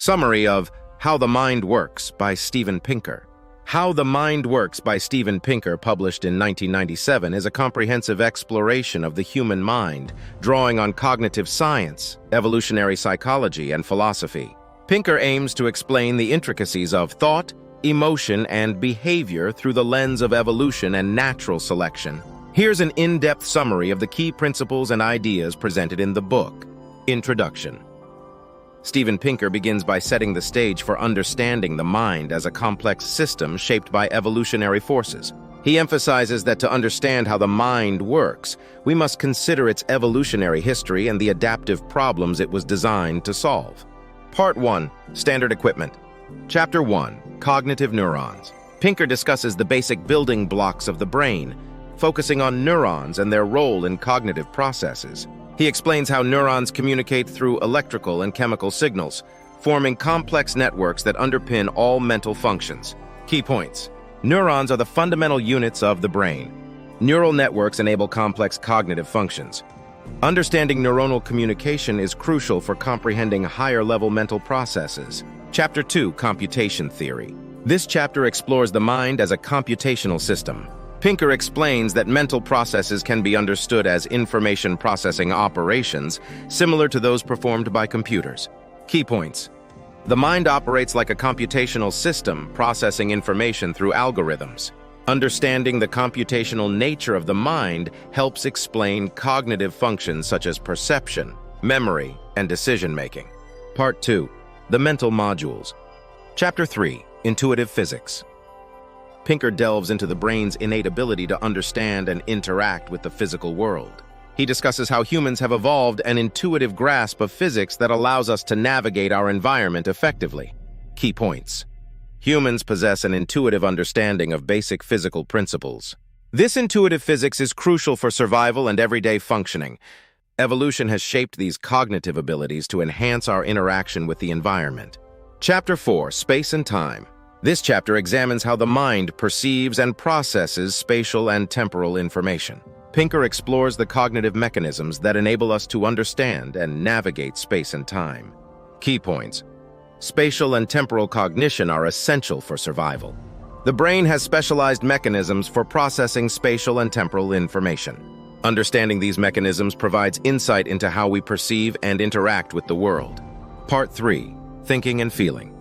Summary of How the Mind Works by Steven Pinker. How the Mind Works by Steven Pinker, published in 1997, is a comprehensive exploration of the human mind, drawing on cognitive science, evolutionary psychology, and philosophy. Pinker aims to explain the intricacies of thought, emotion, and behavior through the lens of evolution and natural selection. Here's an in-depth summary of the key principles and ideas presented in the book. Introduction. Steven Pinker begins by setting the stage for understanding the mind as a complex system shaped by evolutionary forces. He emphasizes that to understand how the mind works, we must consider its evolutionary history and the adaptive problems it was designed to solve. Part 1. Standard Equipment. Chapter 1. Cognitive Neurons. Pinker discusses the basic building blocks of the brain, focusing on neurons and their role in cognitive processes. He explains how neurons communicate through electrical and chemical signals, forming complex networks that underpin all mental functions. Key points. Neurons are the fundamental units of the brain. Neural networks enable complex cognitive functions. Understanding neuronal communication is crucial for comprehending higher-level mental processes. Chapter 2. Computation Theory. This chapter explores the mind as a computational system. Pinker explains that mental processes can be understood as information processing operations, similar to those performed by computers. Key points. The mind operates like a computational system, processing information through algorithms. Understanding the computational nature of the mind helps explain cognitive functions such as perception, memory, and decision-making. Part 2. The Mental Modules. Chapter 3. Intuitive Physics. Pinker delves into the brain's innate ability to understand and interact with the physical world. He discusses how humans have evolved an intuitive grasp of physics that allows us to navigate our environment effectively. Key points. Humans possess an intuitive understanding of basic physical principles. This intuitive physics is crucial for survival and everyday functioning. Evolution has shaped these cognitive abilities to enhance our interaction with the environment. Chapter 4. Space and Time. This chapter examines how the mind perceives and processes spatial and temporal information. Pinker explores the cognitive mechanisms that enable us to understand and navigate space and time. Key points. Spatial and temporal cognition are essential for survival. The brain has specialized mechanisms for processing spatial and temporal information. Understanding these mechanisms provides insight into how we perceive and interact with the world. Part 3. Thinking and Feeling.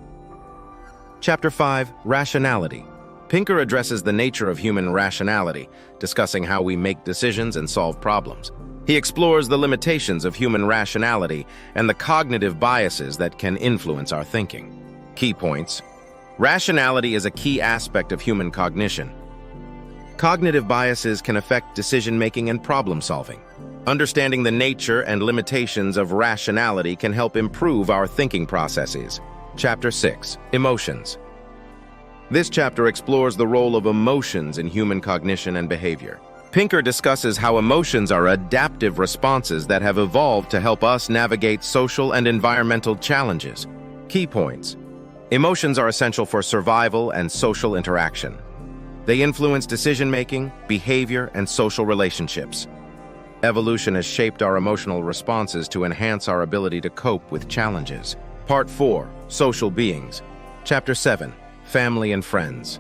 Chapter 5. Rationality. Pinker addresses the nature of human rationality, discussing how we make decisions and solve problems. He explores the limitations of human rationality and the cognitive biases that can influence our thinking. Key points. Rationality is a key aspect of human cognition. Cognitive biases can affect decision-making and problem-solving. Understanding the nature and limitations of rationality can help improve our thinking processes. Chapter 6. Emotions. This chapter explores the role of emotions in human cognition and behavior. Pinker discusses how emotions are adaptive responses that have evolved to help us navigate social and environmental challenges. Key points. Emotions are essential for survival and social interaction. They influence decision-making, behavior, and social relationships. Evolution has shaped our emotional responses to enhance our ability to cope with challenges. Part 4. Social Beings. Chapter 7. Family and Friends.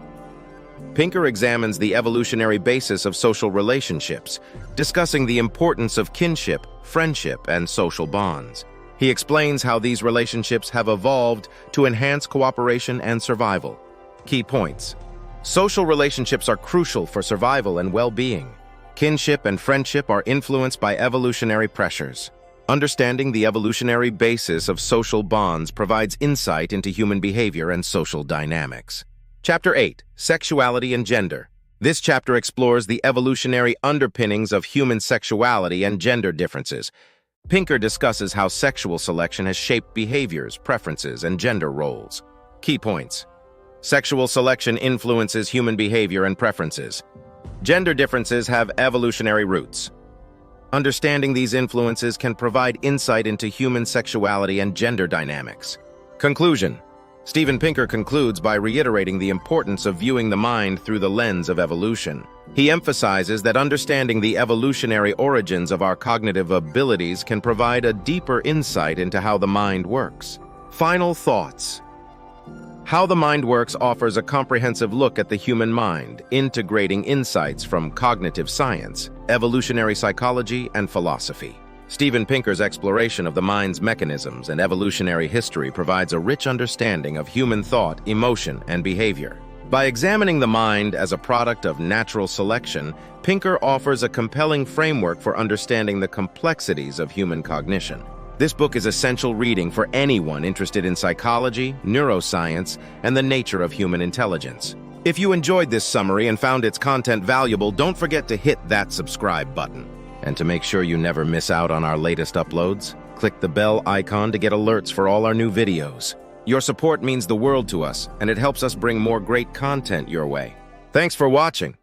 Pinker examines the evolutionary basis of social relationships, discussing the importance of kinship, friendship, and social bonds. He explains how these relationships have evolved to enhance cooperation and survival. Key points. Social relationships are crucial for survival and well-being. Kinship and friendship are influenced by evolutionary pressures. Understanding the evolutionary basis of social bonds provides insight into human behavior and social dynamics. Chapter 8. Sexuality and Gender. This chapter explores the evolutionary underpinnings of human sexuality and gender differences. Pinker discusses how sexual selection has shaped behaviors, preferences, and gender roles. Key points. Sexual selection influences human behavior and preferences. Gender differences have evolutionary roots. Understanding these influences can provide insight into human sexuality and gender dynamics. Conclusion. Steven Pinker concludes by reiterating the importance of viewing the mind through the lens of evolution. He emphasizes that understanding the evolutionary origins of our cognitive abilities can provide a deeper insight into how the mind works. Final thoughts. How the Mind Works offers a comprehensive look at the human mind, integrating insights from cognitive science, evolutionary psychology, and philosophy. Steven Pinker's exploration of the mind's mechanisms and evolutionary history provides a rich understanding of human thought, emotion, and behavior. By examining the mind as a product of natural selection, Pinker offers a compelling framework for understanding the complexities of human cognition. This book is essential reading for anyone interested in psychology, neuroscience, and the nature of human intelligence. If you enjoyed this summary and found its content valuable, don't forget to hit that subscribe button. And to make sure you never miss out on our latest uploads, click the bell icon to get alerts for all our new videos. Your support means the world to us, and it helps us bring more great content your way. Thanks for watching.